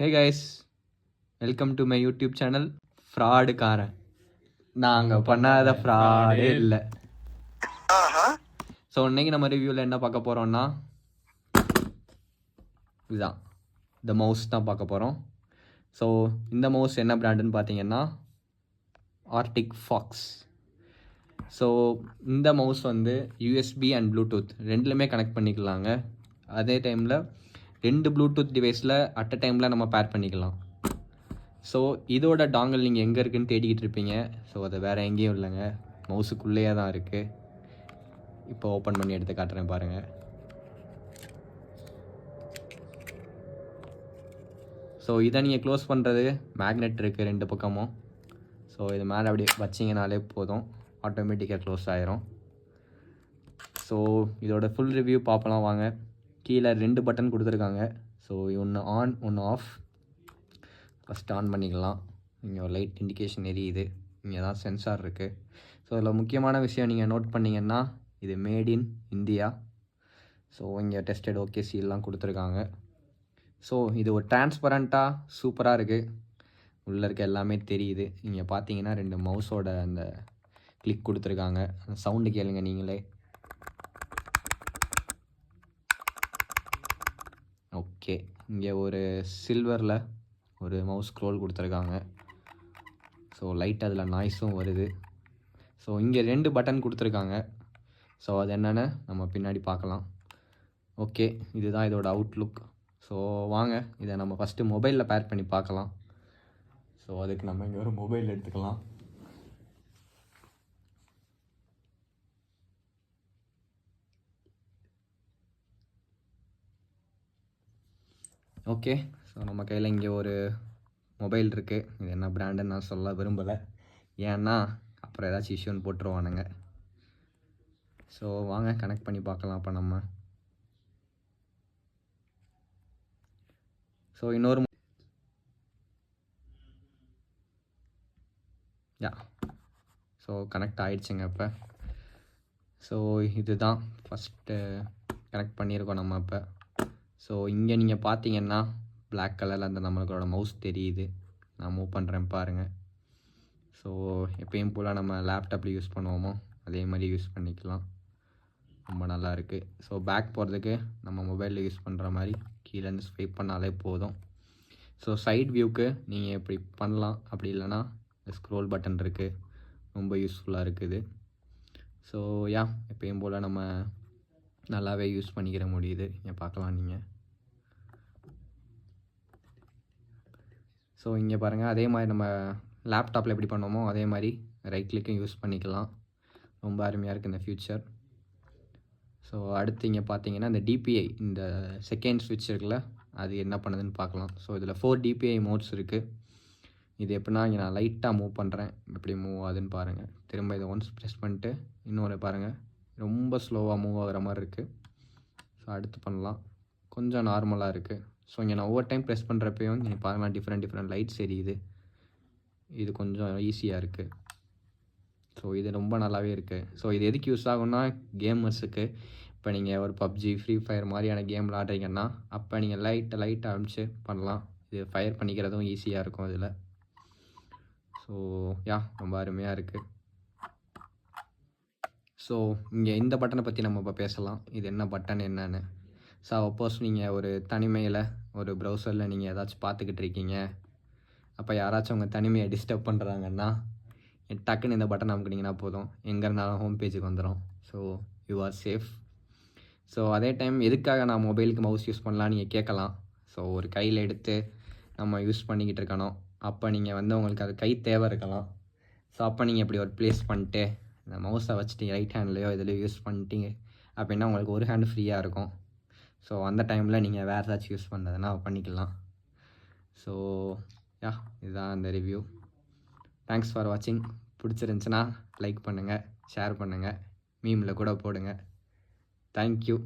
Hey guys, welcome to my YouTube channel ஃப்ராடுக்காரன். நாங்கள் பண்ணாத ஃப்ராடே இல்லை. ஸோ இன்னைக்கு நம்ம ரிவ்யூவில் என்ன பார்க்க போகிறோம்னா, இதுதான் இந்த மவுஸ் தான் பார்க்க போகிறோம். ஸோ இந்த மவுஸ் என்ன பிராண்டுன்னு பார்த்தீங்கன்னா ஆர்டிக் ஃபாக்ஸ். ஸோ இந்த மவுஸ் வந்து யூஎஸ்பி அண்ட் ப்ளூடூத் ரெண்டுலேயுமே கனெக்ட் பண்ணிக்கலாங்க. அதே டைமில் 2 ப்ளூடூத் டிவைஸில் அட் அ டைமில் நம்ம பேர் பண்ணிக்கலாம். ஸோ இதோட டாங்கல் நீங்கள் எங்கே இருக்குதுன்னு தேடிக்கிட்டு இருப்பீங்க. ஸோ அது வேறு எங்கேயும் இல்லைங்க, மவுஸுக்குள்ளேயே தான் இருக்குது. இப்போ ஓப்பன் பண்ணி எடுத்து காட்டுறேன் பாருங்கள். ஸோ இதை நீங்கள் க்ளோஸ் பண்ணுறது மேக்னெட் இருக்குது 2 பக்கமும். ஸோ இது மேலே அப்படி வச்சிங்கனாலே போதும், ஆட்டோமேட்டிக்காக க்ளோஸ் ஆகிரும். ஸோ இதோட ஃபுல் ரிவ்யூ பார்ப்பலாம் வாங்க. கீழே 2 பட்டன் கொடுத்துருக்காங்க. ஸோ ஒன்று ஆன் ஒன்று ஆஃப். ஃபஸ்ட் ஆன் பண்ணிக்கலாம். இங்கே ஒரு லைட் இண்டிகேஷன் எரியுது, இங்கே தான் சென்சார் இருக்குது. ஸோ இதில் முக்கியமான விஷயம் நீங்கள் நோட் பண்ணிங்கன்னா, இது மேட் இன் இந்தியா. ஸோ இங்கே டெஸ்டட் ஓகே சீல்லாம் கொடுத்துருக்காங்க. ஸோ இது ஒரு டிரான்ஸ்பரண்ட்டாக சூப்பராக இருக்குது. உள்ளே இருக்க எல்லாமே தெரியுது. இங்கே பார்த்தீங்கன்னா 2 மவுஸோட அந்த கிளிக் கொடுத்துருக்காங்க. அந்த சவுண்டு கேளுங்க நீங்களே. ஓகே, இங்கே ஒரு சில்வரில் ஒரு மவுஸ் ஸ்க்ரோல் கொடுத்துருக்காங்க. ஸோ லைட் அதில் நாய்ஸும் வருது. ஸோ இங்கே 2 பட்டன் கொடுத்துருக்காங்க. ஸோ அது என்னென்னு நம்ம பின்னாடி பார்க்கலாம். ஓகே, இதுதான் இதோட அவுட்லுக். ஸோ வாங்க இதை நம்ம ஃபஸ்ட்டு மொபைலில் பேர் பண்ணி பார்க்கலாம். ஸோ அதுக்கு நம்ம இங்கே ஒரு மொபைல் எடுத்துக்கலாம். ஓகே, ஸோ நம்ம கையில் இங்கே ஒரு மொபைல் இருக்குது. இது என்ன பிராண்டுன்னு நான் சொல்ல விரும்பலை, ஏன்னா அப்புறம் ஏதாச்சும் இஷ்யூன்னு போட்டுருவானுங்க. ஸோ வாங்க கனெக்ட் பண்ணி பார்க்கலாம். அப்போ நம்ம ஸோ இன்னொரு ஸோ கனெக்ட் ஆகிடுச்சுங்க இப்போ. ஸோ இதுதான் ஃபஸ்ட்டு கனெக்ட் பண்ணியிருக்கோம் நம்ம இப்போ. ஸோ இங்கே நீங்கள் பார்த்தீங்கன்னா பிளாக் கலரில் அந்த நம்மளோட மவுஸ் தெரியுது. நான் மூவ் பண்ணுறேன் பாருங்கள். ஸோ எப்பயும் போல் நம்ம லேப்டாப்பில் யூஸ் பண்ணுவோமோ அதே மாதிரி யூஸ் பண்ணிக்கலாம். ரொம்ப நல்லா இருக்குது. ஸோ பேக் போகிறதுக்கு நம்ம மொபைலில் யூஸ் பண்ணுற மாதிரி கீழேருந்து ஸ்வைப் பண்ணாலே போதும். ஸோ சைட் வியூக்கு நீங்கள் இப்படி பண்ணலாம், அப்படி இல்லைனா ஸ்க்ரோல் பட்டன் இருக்குது, ரொம்ப யூஸ்ஃபுல்லாக இருக்குது. ஸோ எப்பயும் போல் நம்ம நல்லாவே யூஸ் பண்ணிக்கிற முடியுது. பார்க்கலாம் நீங்கள். ஸோ இங்கே பாருங்கள், அதே மாதிரி நம்ம லேப்டாப்பில் எப்படி பண்ணுவோமோ அதே மாதிரி ரைட் கிளிக்கும் யூஸ் பண்ணிக்கலாம். ரொம்ப அருமையாக இருக்குது இந்த ஃபியூச்சர். ஸோ அடுத்து இங்கே பார்த்தீங்கன்னா இந்த டிபிஐ, இந்த செகண்ட் ஸ்விட்ச் இருக்குல்ல, அது என்ன பண்ணுதுன்னு பார்க்கலாம். ஸோ இதில் 4 டிபிஐ மோட்ஸ் இருக்குது. இது எப்படின்னா, இங்கே நான் லைட்டாக மூவ் பண்ணுறேன், எப்படி மூவ் ஆகுதுன்னு பாருங்கள். திரும்ப இதை ஒன்ஸ் ப்ரெஸ் பண்ணிட்டு இன்னொரு பாருங்கள், ரொம்ப ஸ்லோவாக மூவ் ஆகிற மாதிரி இருக்குது. ஸோ அடுத்து பண்ணலாம், கொஞ்சம் நார்மலாக இருக்குது. ஸோ இங்கே நான் ஒவ்வொரு டைம் ப்ரெஸ் பண்ணுறப்பையும் இங்கே பாருங்கள் டிஃப்ரெண்ட் லைட்ஸ் எரியுது. இது கொஞ்சம் ஈஸியாக இருக்குது. ஸோ இது ரொம்ப நல்லாவே இருக்குது. ஸோ இது எதுக்கு யூஸ் ஆகும்னா, கேமர்ஸுக்கு. இப்போ நீங்கள் ஒரு பப்ஜி, ஃப்ரீ ஃபயர் மாதிரியான கேம் விளாட்றீங்கன்னா அப்போ நீங்கள் லைட்டாக அனுப்பிச்சு பண்ணலாம். இது ஃபயர் பண்ணிக்கிறதும் ஈஸியாக இருக்கும் இதில். ஸோ ரொம்ப அருமையாக இருக்குது. ஸோ இங்கே இந்த பட்டனை பற்றி நம்ம இப்போ பேசலாம். இது என்ன பட்டன் என்னன்னு. ஸோ சப்போஸ் நீங்கள் ஒரு தனிமையில் ஒரு ப்ரௌசரில் நீங்கள் ஏதாச்சும் பார்த்துக்கிட்டு இருக்கீங்க, அப்போ யாராச்சும் உங்கள் தனிமையை டிஸ்டர்ப் பண்ணுறாங்கன்னா டக்குன்னு இந்த பட்டன் அமுக்குனீங்கன்னா போதும், எங்கே இருந்தாலும் ஹோம் பேஜுக்கு வந்துடும். So you are safe. So அதே டைம் எதுக்காக நான் மொபைலுக்கு மவுஸ் யூஸ் பண்ணலான்னு நீங்கள் கேட்கலாம். ஸோ ஒரு கையில் எடுத்து நம்ம யூஸ் பண்ணிக்கிட்டு இருக்கணும். அப்போ நீங்கள் உங்களுக்கு அது கை தேவை இருக்கலாம். ஸோ அப்போ நீங்கள் இப்படி ஒரு ப்ளேஸ் பண்ணிட்டு இந்த மவுஸை வச்சுட்டு ரைட் ஹேண்ட்லேயோ இதுலேயோ யூஸ் பண்ணிட்டீங்க அப்படின்னா உங்களுக்கு ஒரு ஹேண்ட் ஃப்ரீயாக இருக்கும். ஸோ அந்த டைமில் நீங்கள் வேறு ஏதாச்சும் யூஸ் பண்ணுறதுனா பண்ணிக்கலாம். ஸோ இதுதான் அந்த ரிவ்யூ. தேங்க்ஸ் ஃபார் வாட்சிங். பிடிச்சிருந்துச்சுன்னா லைக் பண்ணுங்கள், ஷேர் பண்ணுங்கள், மீமில் கூட போடுங்க. தேங்க்யூ.